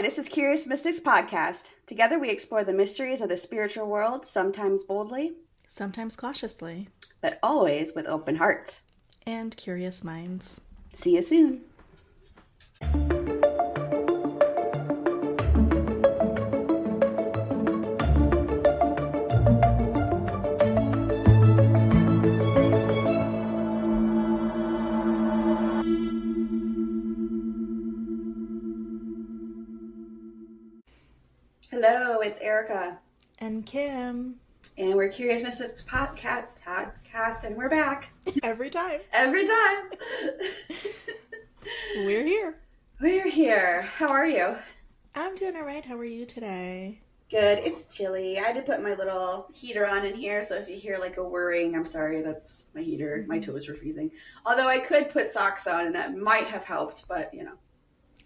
Hi, this is Curious Mystics Podcast. Together we explore the mysteries of the spiritual world, sometimes boldly, sometimes cautiously, but always with open hearts and curious minds. See you soon. Hello, it's Erica. And Kim. And we're Curious Mystics Podcast, and we're back. Every time. Every time. We're here. We're here. How are you? I'm doing all right. How are you today? Good. It's chilly. I had to put my little heater on in here, so if you hear like a whirring, I'm sorry, that's my heater. My toes were freezing. Although I could put socks on, and that might have helped, but you know.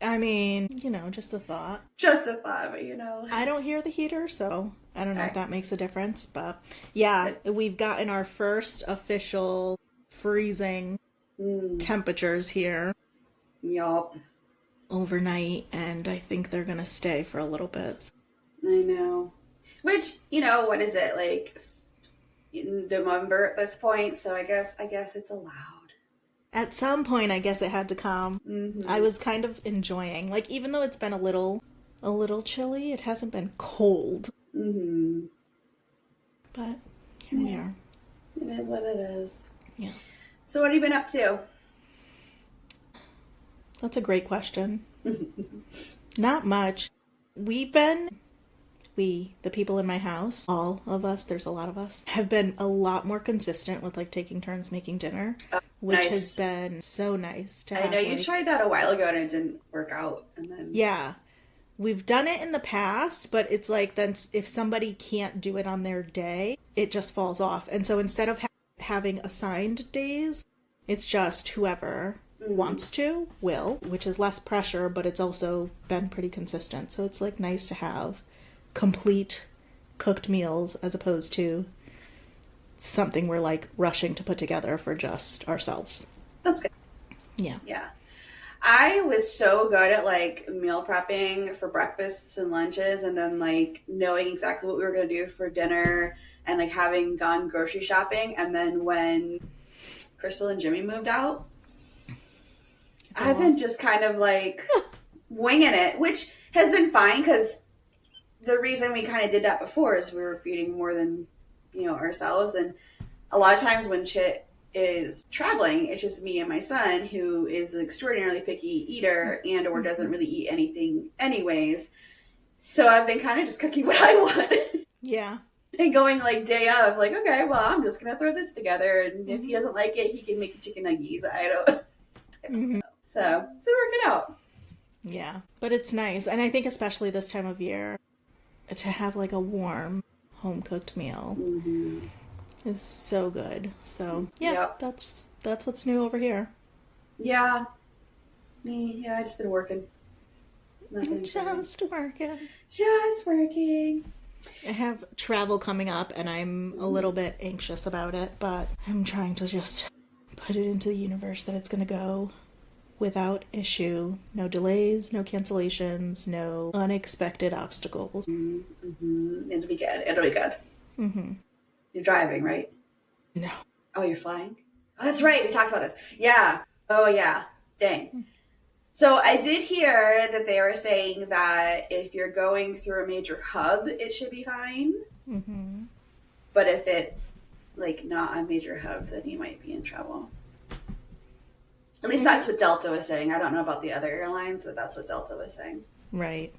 I mean, just a thought. Just a thought, but I don't hear the heater, so I don't know if that makes a difference. But yeah, we've gotten our first official freezing temperatures here. Yup. Overnight, and I think they're going to stay for a little bit. I know. Which, what is it, like in November at this point, so I guess it's allowed. At some point, I guess it had to come. Mm-hmm. I was kind of enjoying, like, even though it's been a little chilly, it hasn't been cold. Mm-hmm. But here we are. It is what it is. Yeah. So what have you been up to? That's a great question. Not much. The people in my house, all of us, there's a lot of us, have been a lot more consistent with like taking turns making dinner, which has been so nice to have. I know you tried that a while ago and it didn't work out. And then yeah, we've done it in the past, but it's like then if somebody can't do it on their day, it just falls off. And so instead of having assigned days, it's just whoever wants to will, which is less pressure, but it's also been pretty consistent. So it's like nice to have complete cooked meals as opposed to something we're like rushing to put together for just ourselves. That's good. Yeah. Yeah. I was so good at like meal prepping for breakfasts and lunches and then like knowing exactly what we were going to do for dinner and like having gone grocery shopping. And then when Crystal and Jimmy moved out, I've been just kind of like winging it, which has been fine because the reason we kind of did that before is we were feeding more than, ourselves. And a lot of times when Chit is traveling, it's just me and my son, who is an extraordinarily picky eater and or doesn't really eat anything anyways. So I've been kind of just cooking what I want. Yeah. And going like day of, like, okay, well, I'm just going to throw this together. And if he doesn't like it, he can make chicken nuggies. I don't know. So work it out. Yeah. But it's nice. And I think especially this time of year, to have like a warm home-cooked meal is so good. So yeah, that's what's new over here. Yeah. I just been working. Just working. I have travel coming up and I'm a little bit anxious about it, but I'm trying to just put it into the universe that it's going to go without issue. No delays, no cancellations, no unexpected obstacles. Mm-hmm. It'll be good. Mm-hmm. You're driving, right? No. Oh, you're flying? Oh, that's right. We talked about this. Yeah. Oh, yeah. Dang. So I did hear that they were saying that if you're going through a major hub, it should be fine. Mm-hmm. But if it's like not a major hub, then you might be in trouble. At least that's what Delta was saying. I don't know about the other airlines, but that's what Delta was saying. Right.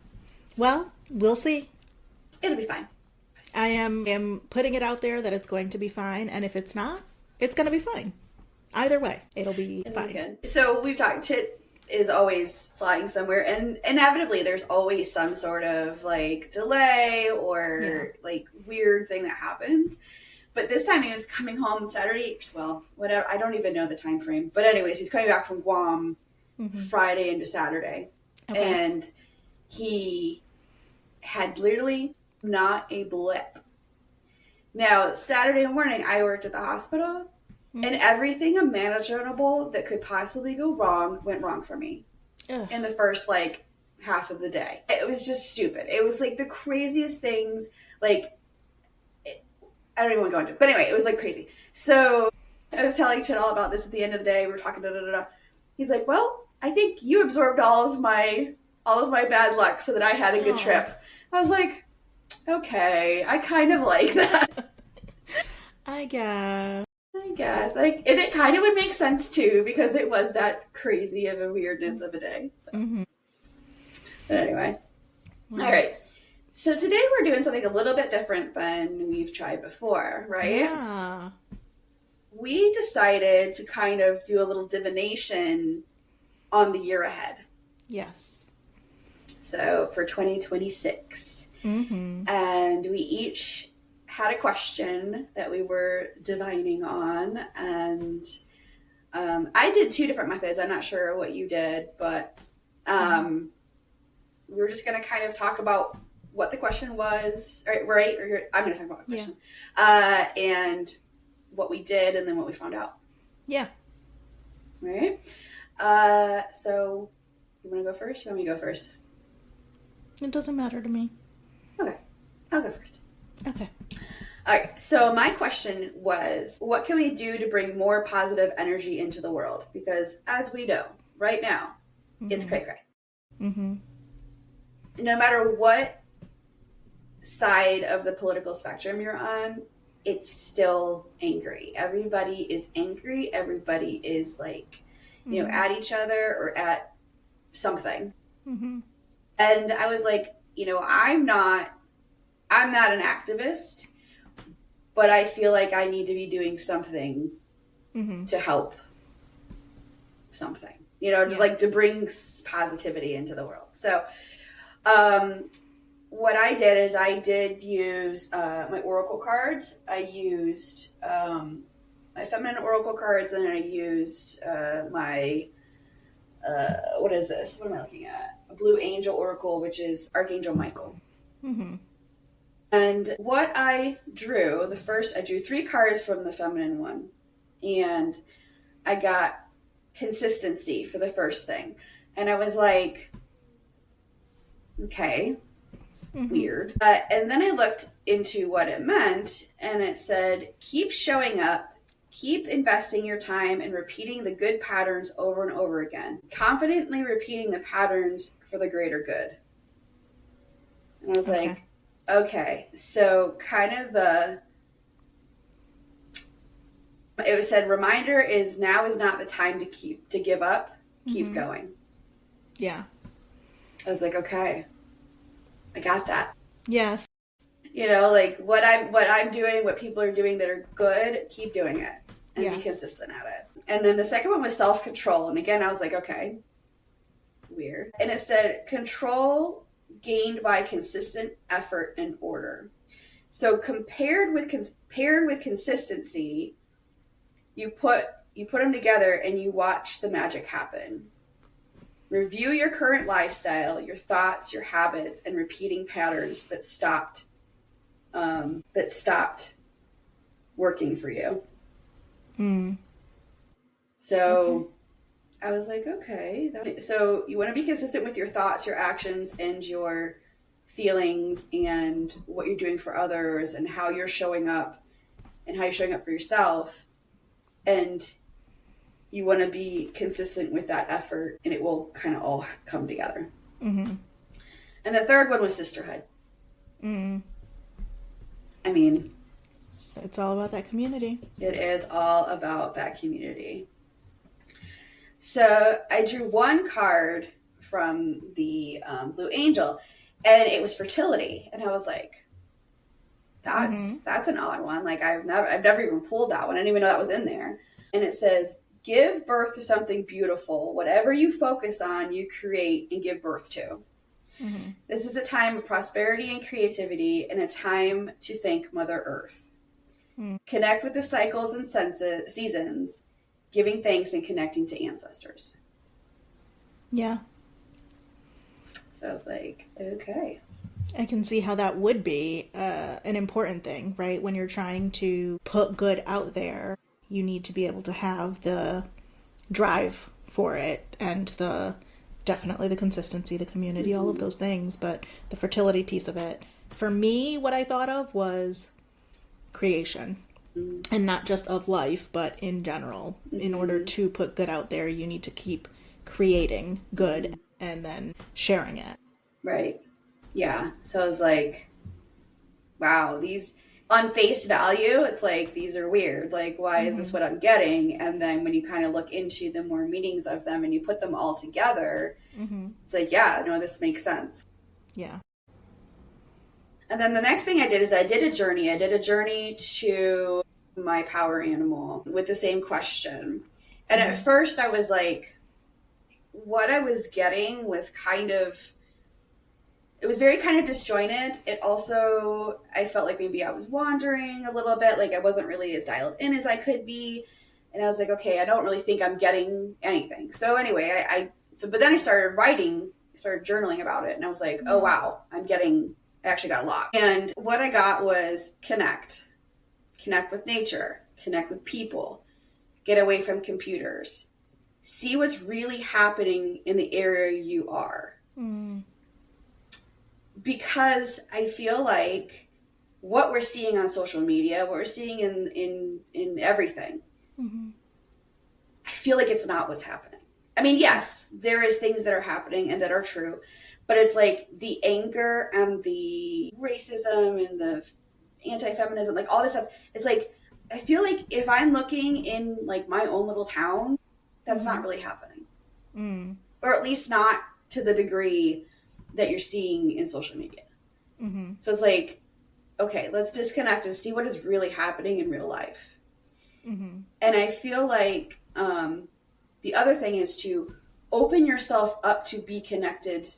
Well, we'll see. It'll be fine. I am putting it out there that it's going to be fine, and if it's not, it's going to be fine. Either way, it'll be fine. Good. So we've talked, Chit is always flying somewhere, and inevitably there's always some sort of like delay or like weird thing that happens. But this time he was coming home Saturday, well, whatever, I don't even know the time frame. But anyways, he's coming back from Guam Friday into Saturday. Okay. And he had literally not a blip. Now, Saturday morning, I worked at the hospital, and everything imaginable that could possibly go wrong went wrong for me in the first, like, half of the day. It was just stupid. It was like the craziest things. Like, I don't even want to go into it. But anyway, it was like crazy. So I was telling Chet all about this at the end of the day. We were talking, da da da da. He's like, well, I think you absorbed all of my bad luck so that I had a good trip. I was like, okay, I kind of like that. I guess. Like, and it kind of would make sense too, because it was that crazy of a weirdness of a day. So. But anyway. All right. So today we're doing something a little bit different than we've tried before, right? Yeah. We decided to kind of do a little divination on the year ahead. Yes. So for 2026. And we each had a question that we were divining on. And I did 2 different methods. I'm not sure what you did, but we were just going to kind of talk about what the question was, right? I'm going to talk about the question, and what we did, and then what we found out. Yeah. Right. So, you want to go first? You want me to go first? It doesn't matter to me. Okay, I'll go first. Okay. All right. So my question was, what can we do to bring more positive energy into the world? Because as we know, right now, it's cray-cray. No matter what side of the political spectrum you're on, it's still angry. Everybody is angry. Everybody is like, you know, at each other or at something. And I was like, you know, I'm not an activist, but I feel like I need to be doing something to help something, you know, like to bring positivity into the world. So, what I did is I did use my oracle cards. I used my feminine oracle cards, and then I used my what is this? What am I looking at? A blue angel oracle, which is Archangel Michael. And what I drew, I drew 3 cards from the feminine one, and I got consistency for the first thing. And I was like, okay, it's weird. And then I looked into what it meant, and it said, keep showing up, keep investing your time and repeating the good patterns over and over again, confidently repeating the patterns for the greater good. And I was like, okay, so kind of it was said, reminder is now is not the time to give up, keep going. Yeah. I was like, okay, I got that. Yes. You know, like what I'm doing, what people are doing that are good, keep doing it and be consistent at it. And then the second one was self-control. And again, I was like, okay, weird. And it said control gained by consistent effort and order. So compared with consistency, you put them together and you watch the magic happen. Review your current lifestyle, your thoughts, your habits, and repeating patterns that stopped working for you. So I was like, okay. So you want to be consistent with your thoughts, your actions, and your feelings, and what you're doing for others, and how you're showing up, for yourself. And you want to be consistent with that effort, and it will kind of all come together. And the third one was sisterhood. I mean, it's all about that community. It is all about that community. So I drew 1 card from the Blue Angel, and it was fertility. And I was like, that's an odd one. Like I've never even pulled that one. I didn't even know that was in there. And it says, give birth to something beautiful. Whatever you focus on, you create and give birth to. This is a time of prosperity and creativity, and a time to thank Mother Earth. Connect with the cycles and seasons, giving thanks and connecting to ancestors. Yeah. So I was like, okay. I can see how that would be an important thing, right? When you're trying to put good out there, you need to be able to have the drive for it and the Definitely the consistency, the community, all of Mm-hmm. those things, but the fertility piece of it. For me, what I thought of was creation. And not just of life, but in general. In order Mm-hmm. to put good out there, you need to keep creating good Mm-hmm. and then sharing it. Right. Yeah. So I was like, wow, these on face value, it's like these are weird. Like, why is this Mm-hmm. what I'm getting? And then when you kind of look into the more meanings of them and you put them all together, Mm-hmm. it's like, yeah, no, this makes sense. Yeah. And then the next thing I did is I did a journey. I did a journey to my power animal with the same question. And at Mm-hmm. first I was like, what I was getting was kind of, it was very kind of disjointed. It also, I felt like maybe I was wandering a little bit, like I wasn't really as dialed in as I could be. And I was like, okay, I don't really think I'm getting anything. So anyway, but then I started writing, started journaling about it. And I was like, oh, Yeah. wow, I actually got a lot. And what I got was connect with nature, connect with people, get away from computers, see what's really happening in the area you are. Mm-hmm. Because I feel like what we're seeing on social media, what we're seeing in everything, Mm-hmm. I feel like it's not what's happening. I mean, yes, there is things that are happening and that are true, but it's like the anger and the racism and the anti-feminism, like all this stuff. It's like I feel like if I'm looking in like my own little town, that's Mm-hmm. not really happening, Mm-hmm. or at least not to the degree that you're seeing in social media. Mm-hmm. So it's like, okay, let's disconnect and see what is really happening in real life. Mm-hmm. And I feel like the other thing is to open yourself up to be connected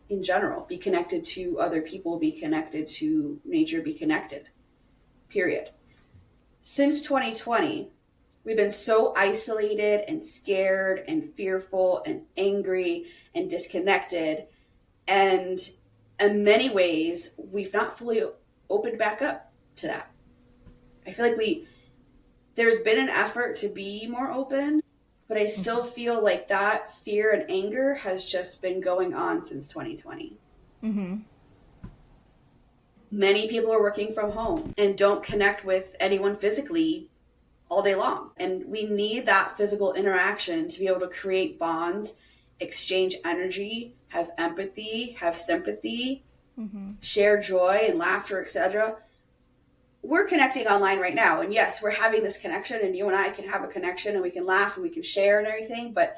in general, be connected to other people, be connected to nature, be connected, period. Since 2020, we've been so isolated and scared and fearful and angry and disconnected. And in many ways, we've not fully opened back up to that. I feel like there's been an effort to be more open, but I still feel like that fear and anger has just been going on since 2020. Mm-hmm. Many people are working from home and don't connect with anyone physically all day long. And we need that physical interaction to be able to create bonds, exchange energy, have empathy, have sympathy, Mm-hmm. share joy and laughter, etc. We're connecting online right now, and yes, we're having this connection, and you and I can have a connection and we can laugh and we can share and everything, but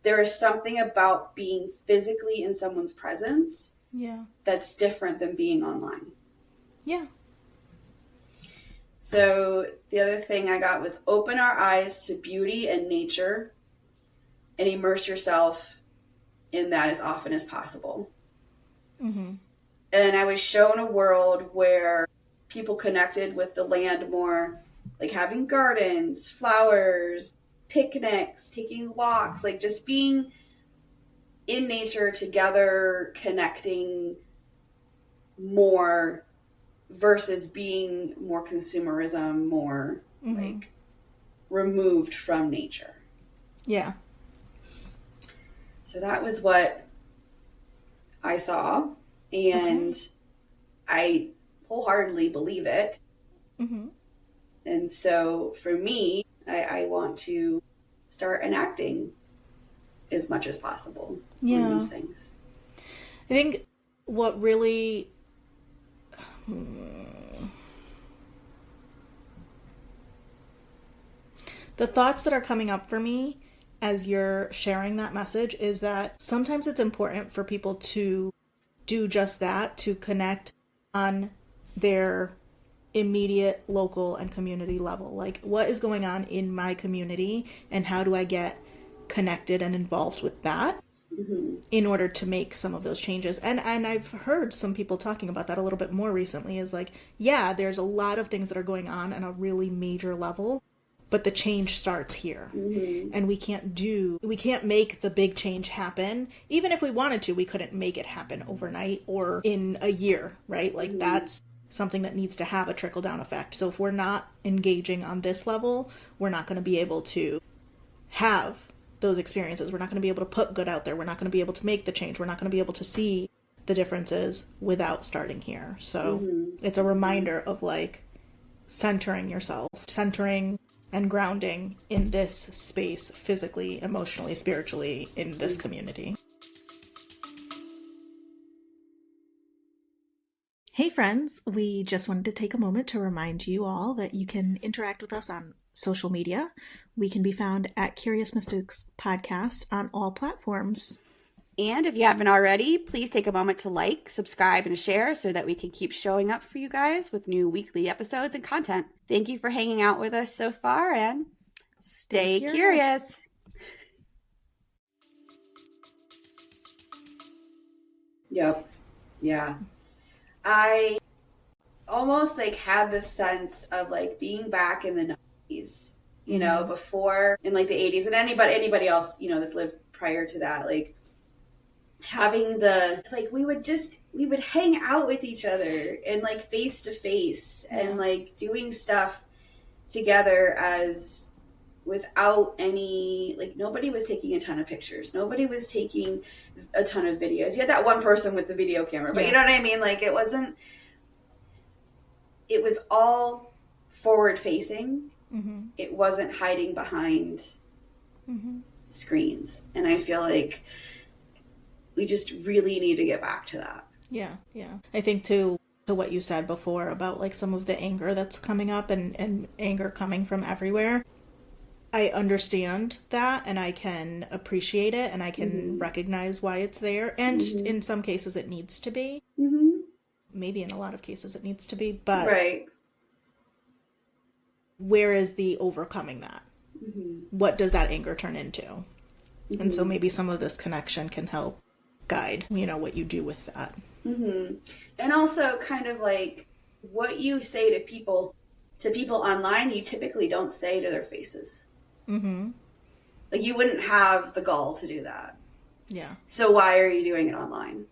there is something about being physically in someone's presence Yeah. that's different than being online. Yeah. So the other thing I got was open our eyes to beauty and nature and immerse yourself in that as often as possible. Mm-hmm. And I was shown a world where people connected with the land more, like having gardens, flowers, picnics, taking walks, like just being in nature together, connecting more versus being more consumerism, more Mm-hmm. like removed from nature. Yeah. So that was what I saw, and Okay. I wholeheartedly believe it. Mm-hmm. And so for me, I want to start enacting as much as possible on Yeah. these things. I think what really the thoughts that are coming up for me as you're sharing that message is that sometimes it's important for people to do just that, to connect on their immediate local and community level. Like, what is going on in my community, and how do I get connected and involved with that Mm-hmm. in order to make some of those changes? And I've heard some people talking about that a little bit more recently, is like, yeah, there's a lot of things that are going on a really major level, but the change starts here. Mm-hmm. And we can't make the big change happen. Even if we wanted to, we couldn't make it happen overnight or in a year, right? Like, Mm-hmm. that's something that needs to have a trickle down effect. So if we're not engaging on this level, we're not going to be able to have those experiences. We're not going to be able to put good out there. We're not going to be able to make the change. We're not going to be able to see the differences without starting here. So it's a reminder of like centering yourself, centering and grounding in this space, physically, emotionally, spiritually, in this community. Hey friends, we just wanted to take a moment to remind you all that you can interact with us on social media. We can be found at Curious Mystics Podcast on all platforms. And if you haven't already, please take a moment to like, subscribe, and share so that we can keep showing up for you guys with new weekly episodes and content. Thank you for hanging out with us so far, and stay curious. Yep. Yeah. I almost like had this sense of like being back in the 90s, you know, before in like the 80s, and anybody else, you know, that lived prior to that, like having the like we would hang out with each other and like face to face and like doing stuff together as without any, like, nobody was taking a ton of pictures, nobody was taking a ton of videos. You had that one person with the video camera, but you know what I mean, like it was all forward facing. It wasn't hiding behind screens, and I feel like we just really need to get back to that. Yeah. I think to what you said before about like some of the anger that's coming up and anger coming from everywhere, I understand that, and I can appreciate it, and I can recognize why it's there, and in some cases it needs to be. Maybe in a lot of cases it needs to be, but where is the overcoming that? What does that anger turn into? And so maybe some of this connection can help guide, you know, what you do with that. And also kind of like what you say to people online, you typically don't say to their faces. Like you wouldn't have the gall to do that. So why are you doing it online?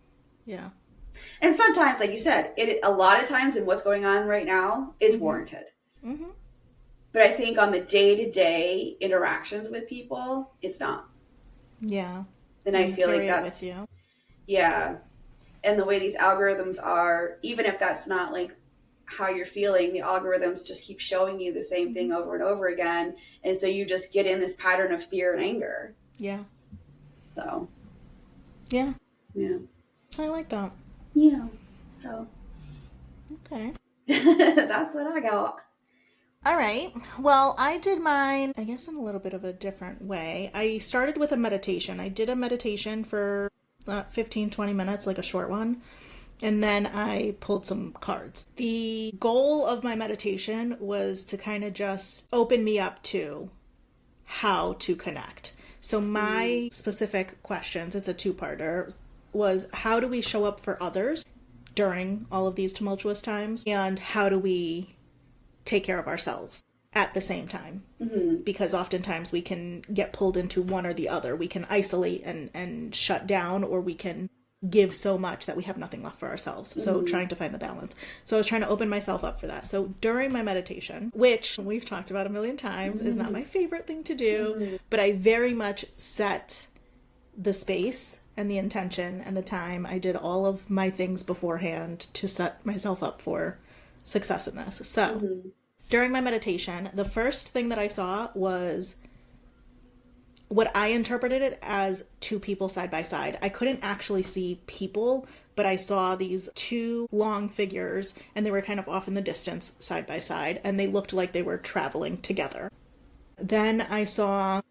And sometimes, like you said, a lot of times in what's going on right now, it's warranted. But I think on the day-to-day interactions with people, it's not. And I feel like that's with you. And the way these algorithms are, even if that's not like how you're feeling, the algorithms just keep showing you the same thing over and over again, and so you just get in this pattern of fear and anger. So I like that. So okay. That's what I got. All right. Well, I did mine, I guess, in a little bit of a different way. I started with a meditation. I did a meditation for 15, 20 minutes, like a short one. And then I pulled some cards. The goal of my meditation was to kind of just open me up to how to connect. So my specific questions, it's a two-parter, was how do we show up for others during all of these tumultuous times? And how do we take care of ourselves at the same time? Because oftentimes we can get pulled into one or the other. We can isolate and shut down, or we can give so much that we have nothing left for ourselves. So trying to find the balance. So I was trying to open myself up for that. So during my meditation, which we've talked about a million times, is not my favorite thing to do, but I very much set the space and the intention and the time. I did all of my things beforehand to set myself up for success in this. So during my meditation, the first thing that I saw was what I interpreted it as two people side by side. I couldn't actually see people, but I saw these two long figures, and they were kind of off in the distance side by side, and they looked like they were traveling together. Then I saw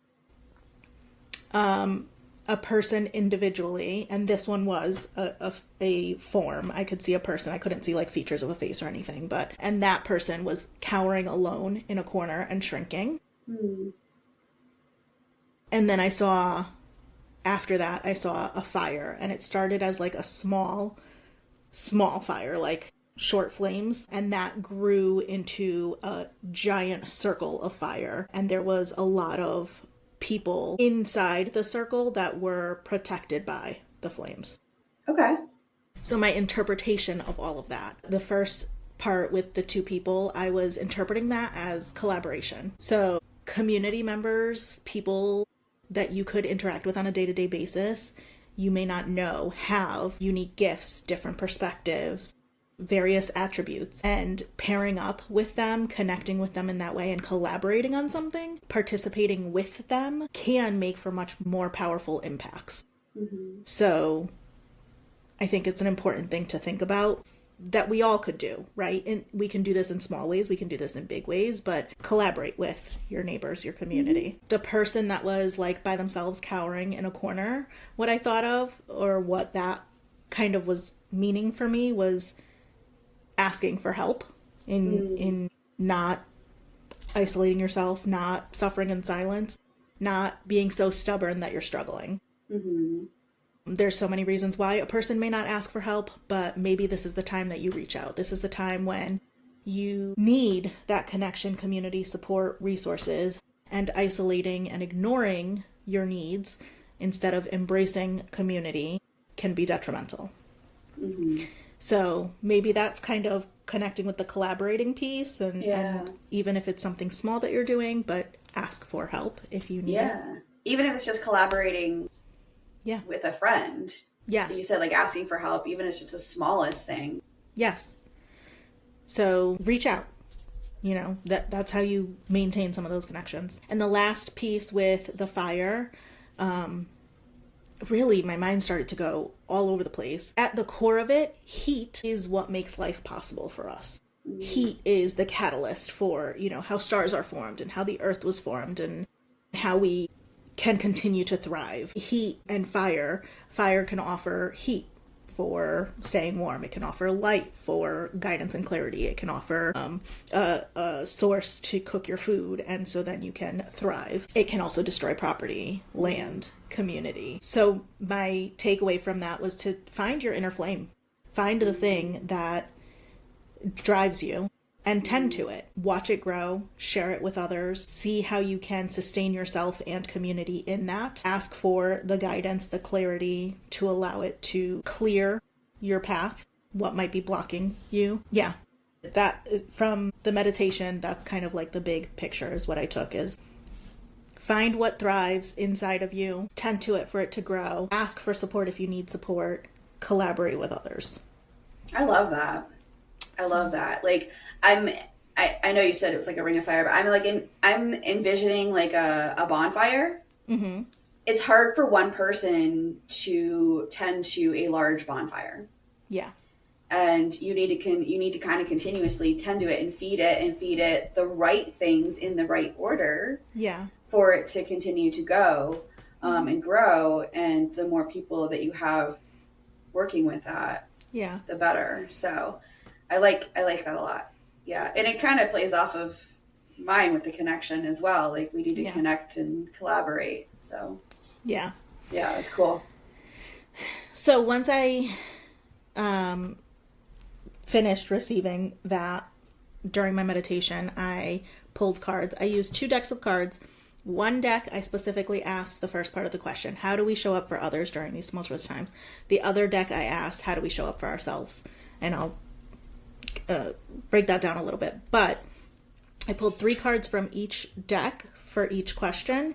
a person individually, and this one was a form. I could see a person. I couldn't see like features of a face or anything, and that person was cowering alone in a corner and shrinking. And then after that, I saw a fire, and it started as like a small fire, like short flames, and that grew into a giant circle of fire. And there was a lot of people inside the circle that were protected by the flames. Okay. So my interpretation of all of that, the first part with the two people, I was interpreting that as collaboration. So community members, people that you could interact with on a day-to-day basis, you may not know, have unique gifts, different perspectives, various attributes, and pairing up with them, connecting with them in that way, and collaborating on something, participating with them can make for much more powerful impacts. Mm-hmm. So I think it's an important thing to think about that we all could do, right? And we can do this in small ways, we can do this in big ways, but collaborate with your neighbors, your community. Mm-hmm. The person that was like by themselves cowering in a corner, what I thought of, or what that kind of was meaning for me, was asking for help in not isolating yourself, not suffering in silence, not being so stubborn that you're struggling. Mm-hmm. There's so many reasons why a person may not ask for help, but maybe this is the time that you reach out. This is the time when you need that connection, community, support, resources, and isolating and ignoring your needs instead of embracing community can be detrimental. Mm-hmm. So maybe that's kind of connecting with the collaborating piece, and even if it's something small that you're doing, but ask for help if you need it. Even if it's just collaborating with a friend. Yes. You said like asking for help, even if it's just the smallest thing. Yes. So reach out. You know, that's how you maintain some of those connections. And the last piece with the fire, really my mind started to go all over the place. At the core of it, heat is what makes life possible for us. Mm. Heat is the catalyst for, you know, how stars are formed and how the earth was formed and how we can continue to thrive. Heat and fire can offer heat for staying warm. It can offer light for guidance and clarity. It can offer a source to cook your food, and so then you can thrive. It can also destroy property, land, community. So my takeaway from that was to find your inner flame. Find the thing that drives you and tend to it. Watch it grow, share it with others, see how you can sustain yourself and community in that. Ask for the guidance, the clarity to allow it to clear your path, what might be blocking you. Yeah, that from the meditation, that's kind of like the big picture is what I took, is find what thrives inside of you, tend to it for it to grow, ask for support if you need support, collaborate with others. I love that. I love that. Like, I know you said it was like a ring of fire, but I'm envisioning like a bonfire. Mm-hmm. It's hard for one person to tend to a large bonfire. Yeah. And you need to kind of continuously tend to it and feed it the right things in the right order. Yeah. For it to continue to go and grow. And the more people that you have working with that, the better. So I like that a lot. Yeah. And it kind of plays off of mine with the connection as well. Like, we need to connect and collaborate. So yeah, it's cool. So once I finished receiving that during my meditation, I pulled cards. I used 2 decks of cards. One deck, I specifically asked the first part of the question, how do we show up for others during these tumultuous times? The other deck, I asked, how do we show up for ourselves? And I'll break that down a little bit. But I pulled 3 cards from each deck for each question.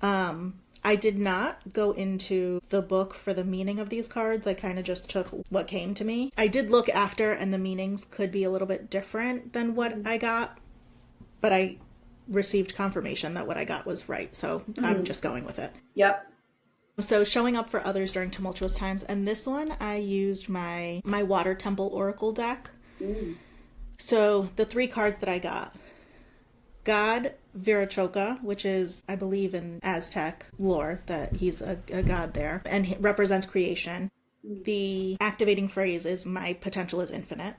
I did not go into the book for the meaning of these cards. I kind of just took what came to me. I did look after, and the meanings could be a little bit different than what I got, but I received confirmation that what I got was right, so I'm just going with it. Yep. So showing up for others during tumultuous times, and this one I used my Water Temple Oracle deck. So the 3 cards that I got: God Virachoka, which is, I believe in Aztec lore, that he's a god there, and he represents creation. The activating phrase is, my potential is infinite.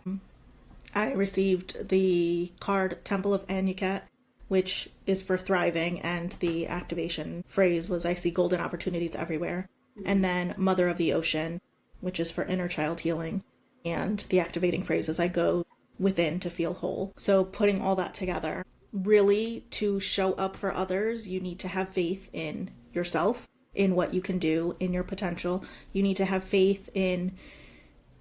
I received the card Temple of Anuket, which is for thriving, and the activation phrase was, I see golden opportunities everywhere. And then Mother of the Ocean, which is for inner child healing, and the activating phrase is, I go within to feel whole. So putting all that together, really, to show up for others, you need to have faith in yourself, in what you can do, in your potential. You need to have faith in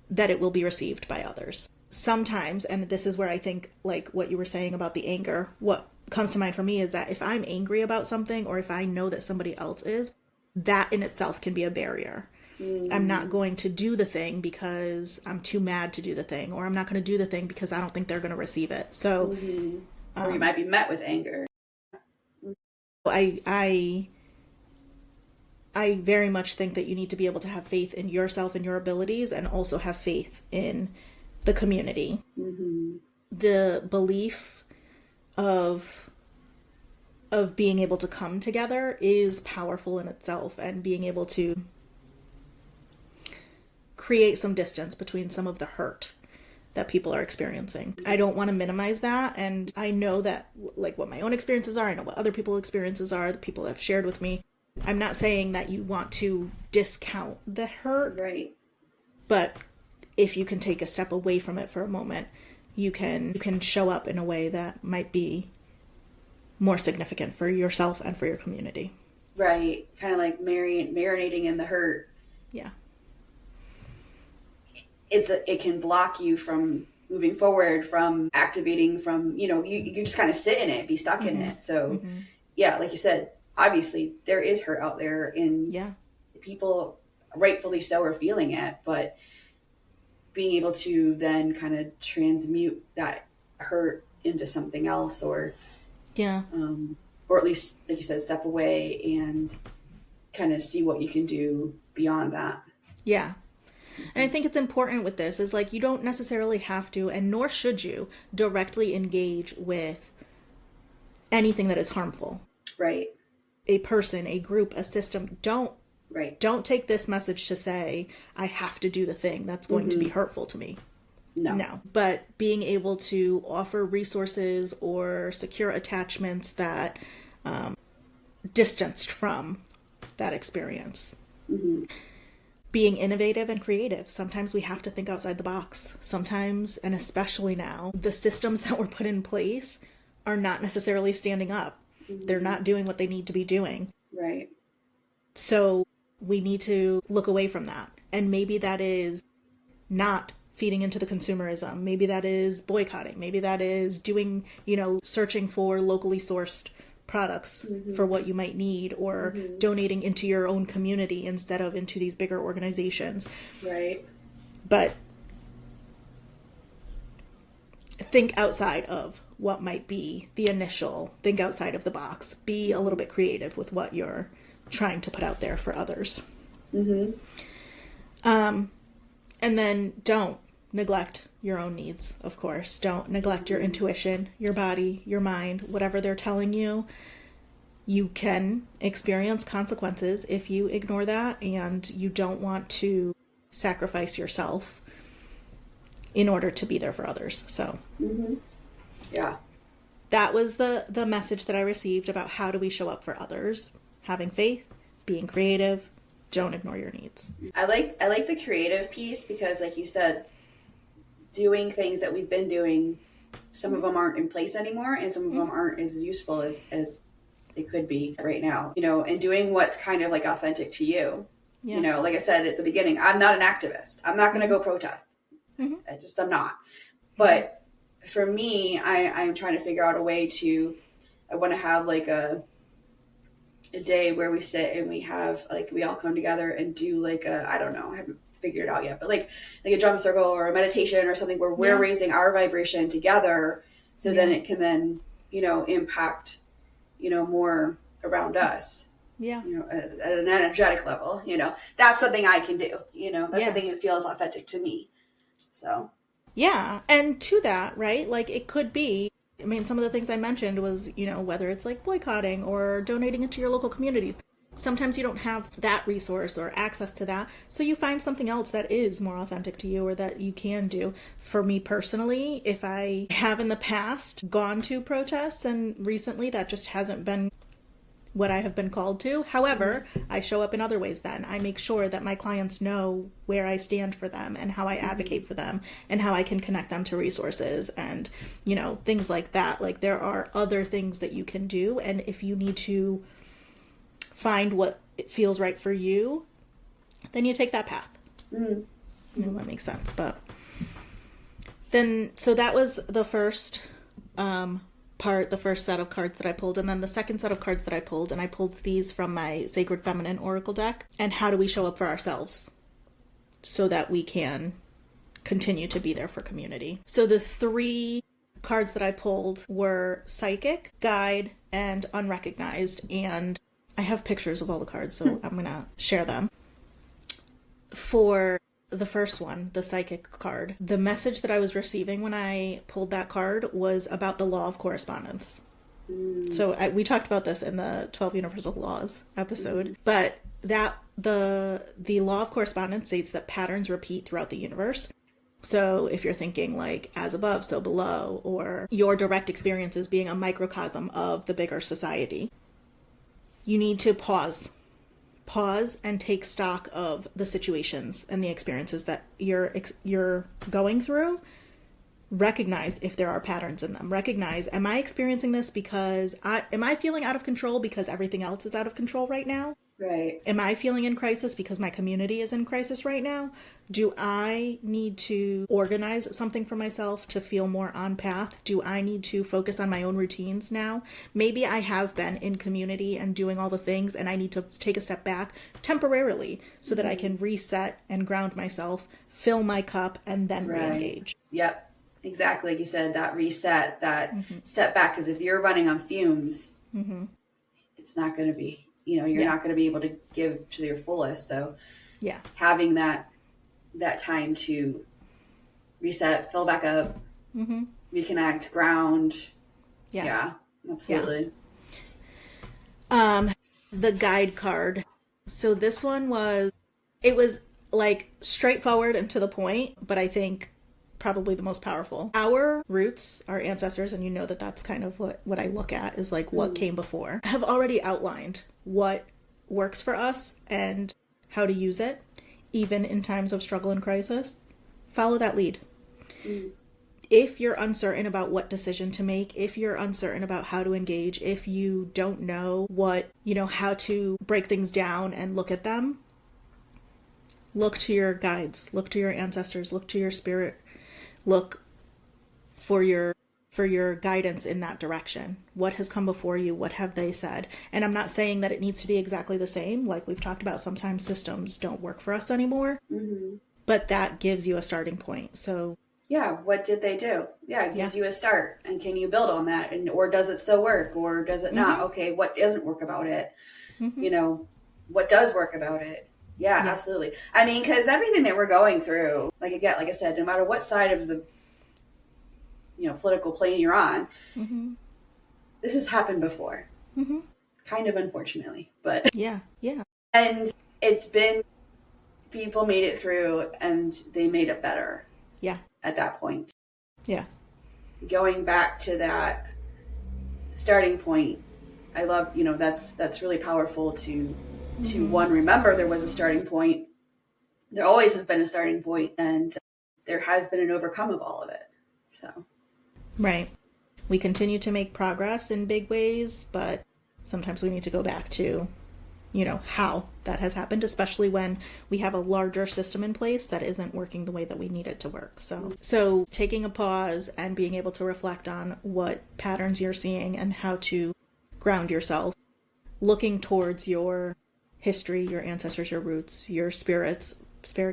that it will be received by others. Sometimes, and this is where I think, like what you were saying about the anger, what comes to mind for me is that if I'm angry about something, or if I know that somebody else is, that in itself can be a barrier. I'm not going to do the thing because I'm too mad to do the thing, or I'm not going to do the thing because I don't think they're going to receive it. So, or you might be met with anger. I very much think that you need to be able to have faith in yourself and your abilities, and also have faith in the community. The belief of being able to come together is powerful in itself, and being able to create some distance between some of the hurt that people are experiencing. I don't want to minimize that, and I know that, like, what my own experiences are, I know what other people's experiences are, the people have shared with me. I'm not saying that you want to discount the hurt, right? But if you can take a step away from it for a moment, you can show up in a way that might be more significant for yourself and for your community. Right. Kind of like marinating in the hurt. Yeah. It can block you from moving forward, from activating, from, you just kind of sit in it, be stuck in it. So yeah, like you said, obviously there is hurt out there, and people rightfully so are feeling it, but being able to then kind of transmute that hurt into something else, or at least, like you said, step away and kind of see what you can do beyond that. Yeah. And I think it's important with this is, like, you don't necessarily have to, and nor should you, directly engage with anything that is harmful. Right. A person, a group, a system. Don't take this message to say, I have to do the thing that's going to be hurtful to me. No. But being able to offer resources or secure attachments that distanced from that experience. Being innovative and creative. Sometimes we have to think outside the box. Sometimes, and especially now, the systems that were put in place are not necessarily standing up. They're not doing what they need to be doing. Right. So we need to look away from that. And maybe that is not feeding into the consumerism. Maybe that is boycotting. Maybe that is doing, searching for locally sourced products for what you might need, or donating into your own community instead of into these bigger organizations. Right. But think outside of what might be the initial, think outside of the box, be a little bit creative with what you're trying to put out there for others. And then don't neglect your own needs, of course. Don't neglect your intuition, your body, your mind, whatever they're telling you. You can experience consequences if you ignore that, and you don't want to sacrifice yourself in order to be there for others. So, yeah. That was the message that I received about how do we show up for others. Having faith, being creative, don't ignore your needs. I like the creative piece, because, like you said, doing things that we've been doing, some of them aren't in place anymore, and some of them aren't as useful as they could be right now. And doing what's kind of like authentic to you. Yeah. Like I said at the beginning, I'm not an activist. I'm not going to go protest. I'm not. But for me, I'm trying to figure out a way I want to have like a day where we sit and we have, like, we all come together and do like I don't know, I haven't figured it out yet, but like a drum circle or a meditation or something where we're raising our vibration together, so then it can then, impact, more around us. Yeah. At an energetic level, that's something I can do, that's something that feels authentic to me. So. Yeah. And to that, right? Like, it could be, some of the things I mentioned was, whether it's like boycotting or donating into your local communities. Sometimes you don't have that resource or access to that. So you find something else that is more authentic to you, or that you can do. For me personally, if I have in the past gone to protests, and recently that just hasn't been what I have been called to. However, I show up in other ways then. I make sure that my clients know where I stand for them and how I advocate for them and how I can connect them to resources and, things like that. Like, there are other things that you can do. And if you need to find what it feels right for you, then you take that path. That makes sense. But then, so that was the first part, the first set of cards that I pulled, and then the second set of cards that I pulled, and I pulled these from my Sacred Feminine Oracle deck. And how do we show up for ourselves so that we can continue to be there for community? So the 3 cards that I pulled were Psychic, Guide, and Unrecognized, and I have pictures of all the cards, so I'm gonna share them. For the first one, the Psychic card, the message that I was receiving when I pulled that card was about the law of correspondence. So we talked about this in the 12 Universal Laws episode, but that the law of correspondence states that patterns repeat throughout the universe. So if you're thinking like as above, so below, or your direct experiences being a microcosm of the bigger society, you need to pause and take stock of the situations and the experiences that you're going through. Recognize if there are patterns in them. Recognize, am I experiencing this because am I feeling out of control because everything else is out of control right now? Right. Am I feeling in crisis because my community is in crisis right now? Do I need to organize something for myself to feel more on path? Do I need to focus on my own routines now? Maybe I have been in community and doing all the things, and I need to take a step back temporarily so that I can reset and ground myself, fill my cup, and then re-engage. Yep. Exactly. Like you said, that reset, that step back, because if you're running on fumes, it's not going to be, you're not going to be able to give to your fullest. So having that time to reset, fill back up, reconnect, ground. Yes. Yeah, absolutely. Yeah. The guide card. So this one was like straightforward and to the point, but I think probably the most powerful. Our roots, our ancestors, and that's kind of what I look at is like what came before, have already outlined what works for us and how to use it, even in times of struggle and crisis. Follow that lead. If you're uncertain about what decision to make, if you're uncertain about how to engage, if you don't know how to break things down and look at them, look to your guides, look to your ancestors, look to your spirit, look for your guidance in that direction. What has come before you? What have they said? And I'm not saying that it needs to be exactly the same. Like we've talked about, sometimes systems don't work for us anymore, but that gives you a starting point. So yeah, what did they do? Yeah, it gives you a start. And can you build on that? Or does it still work? Or does it not? Okay, what doesn't work about it? What does work about it? Yeah, absolutely. I mean, because everything that we're going through, like I said, no matter what side of the political plane you're on, this has happened before. Kind of unfortunately, but yeah. And it's been, people made it through and they made it better. Yeah. At that point. Yeah. Going back to that starting point, I love, that's really powerful to one, remember there was a starting point. There always has been a starting point, and there has been an overcome of all of it. So. Right. We continue to make progress in big ways, but sometimes we need to go back to, how that has happened, especially when we have a larger system in place that isn't working the way that we need it to work. So taking a pause and being able to reflect on what patterns you're seeing and how to ground yourself, looking towards your history, your ancestors, your roots, your spirit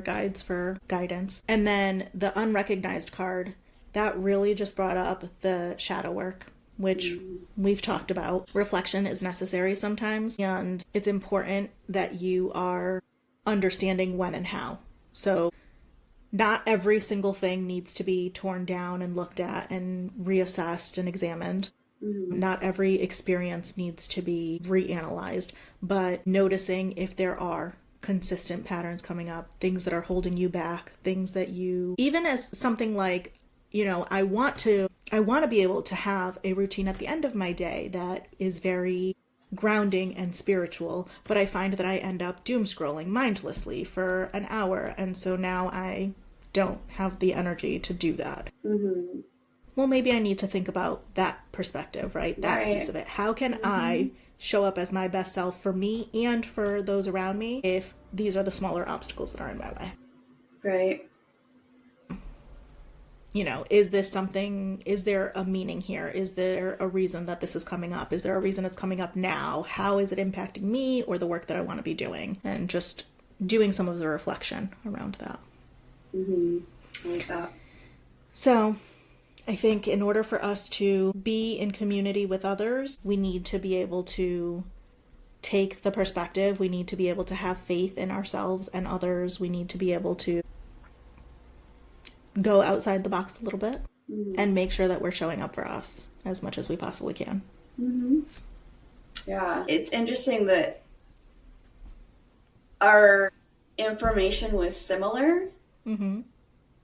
guides for guidance. And then the unrecognized card, that really just brought up the shadow work, which we've talked about. Reflection is necessary sometimes, and it's important that you are understanding when and how. So not every single thing needs to be torn down and looked at and reassessed and examined. Not every experience needs to be reanalyzed, but noticing if there are consistent patterns coming up, things that are holding you back, things that you, even as something like, I want to be able to have a routine at the end of my day that is very grounding and spiritual, but I find that I end up doom scrolling mindlessly for an hour, and so now I don't have the energy to do that. Well, maybe I need to think about that perspective, right? That piece of it. How can I show up as my best self for me and for those around me if these are the smaller obstacles that are in my way? Right. Is this something, is there a meaning here? Is there a reason that this is coming up? Is there a reason it's coming up now? How is it impacting me or the work that I want to be doing? And just doing some of the reflection around that. Mm-hmm. I like that. So I think in order for us to be in community with others, we need to be able to take the perspective. We need to be able to have faith in ourselves and others. We need to be able to go outside the box a little bit and make sure that we're showing up for us as much as we possibly can. Mm-hmm. Yeah. It's interesting that our information was similar,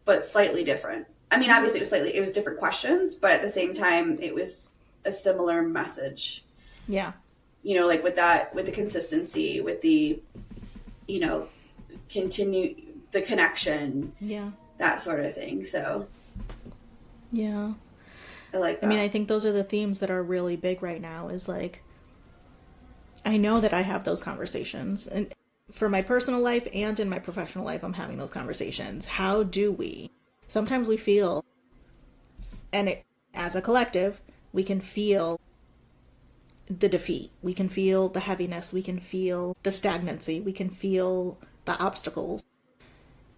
but slightly different. I mean, obviously it was different questions, but at the same time, it was a similar message. Yeah. Like with the consistency, with the, continue the connection. Yeah. That sort of thing. So, yeah. I like that. I mean, I think those are the themes that are really big right now is like, I know that I have those conversations. And for my personal life and in my professional life, I'm having those conversations. How do we? Sometimes we feel, and as a collective, we can feel the defeat. We can feel the heaviness. We can feel the stagnancy. We can feel the obstacles.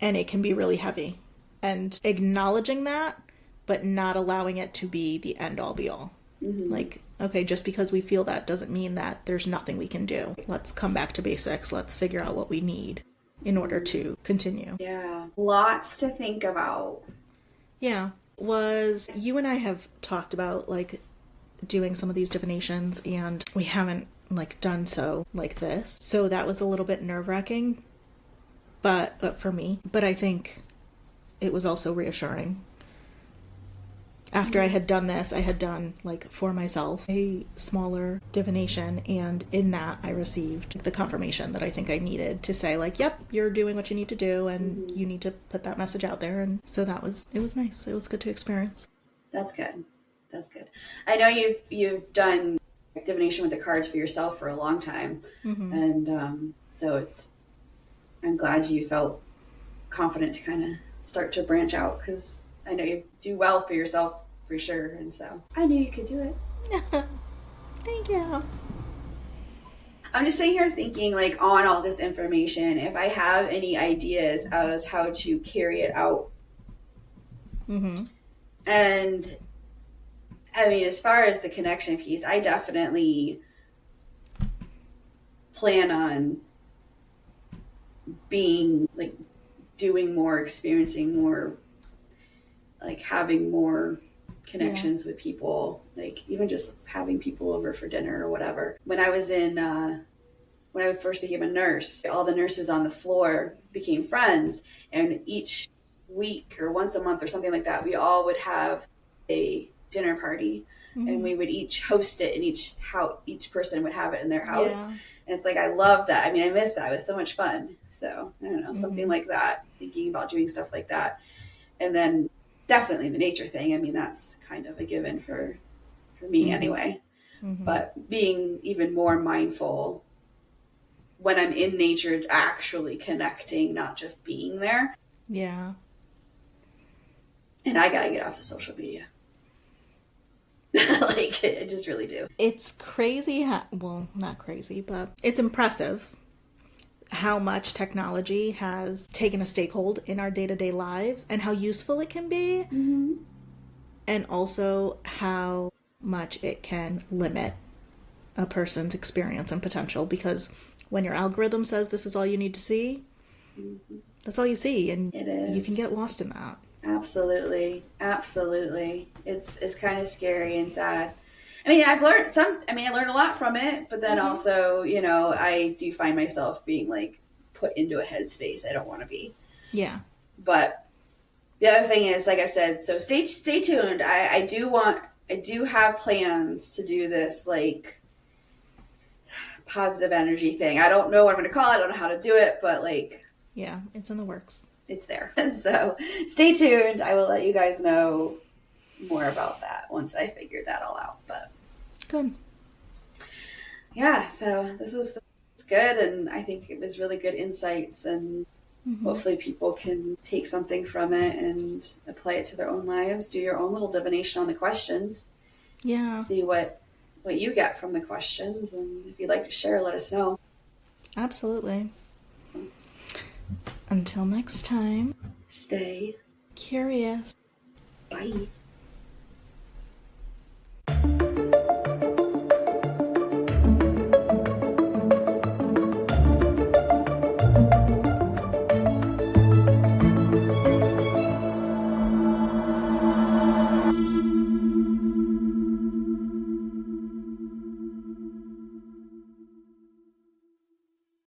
And it can be really heavy. And acknowledging that, but not allowing it to be the end all be all. Mm-hmm. Like, okay, just because we feel that doesn't mean that there's nothing we can do. Let's come back to basics. Let's figure out what we need in order to continue. Yeah. Lots to think about. Yeah. You and I have talked about like doing some of these divinations and we haven't like done so like this. So that was a little bit nerve-wracking, but for me. But I think it was also reassuring. After I had done this, I had done, like, for myself, a smaller divination, and in that I received the confirmation that I think I needed to say, like, yep, you're doing what you need to do, and you need to put that message out there, and so it was nice. It was good to experience. That's good. That's good. I know you've done divination with the cards for yourself for a long time, and so I'm glad you felt confident to kind of start to branch out, because I know you do well for yourself for sure, and so I knew you could do it. Thank you. I'm just sitting here thinking, like, on all this information, if I have any ideas as how to carry it out. And I mean, as far as the connection piece, I definitely plan on being like doing more, experiencing more, like having more connections with people, like even just having people over for dinner or whatever. When I was when I first became a nurse, all the nurses on the floor became friends, and each week or once a month or something like that, we all would have a dinner party, and we would each host it, and each person would have it in their house. And it's like, I love that. I mean, I miss that. It was so much fun. So I don't know, something like that, thinking about doing stuff like that. And then definitely the nature thing. I mean, that's kind of a given for me anyway. But being even more mindful when I'm in nature, actually connecting, not just being there. Yeah. And I gotta get off the social media. Like, I just really do. It's crazy well, not crazy, but it's impressive how much technology has taken a stakehold in our day-to-day lives and how useful it can be, and also how much it can limit a person's experience and potential, because when your algorithm says this is all you need to see, that's all you see, and you can get lost in that. Absolutely. It's kind of scary and sad. I mean, I learned a lot from it, but then also, I do find myself being like put into a headspace I don't want to be. Yeah. But the other thing is, like I said, so stay tuned. I do have plans to do this like positive energy thing. I don't know what I'm going to call it. I don't know how to do it, but like, yeah, it's in the works. It's there. So stay tuned. I will let you guys know more about that once I figure that all out. But good. Yeah, so this was good, and I think it was really good insights, and Mm-hmm. hopefully people can take something from it and apply it to their own lives. Do your own little divination on the questions. Yeah, See what you get from the questions, and if you'd like to share, let us know. absolutely. Until next time, Stay. curious. Bye.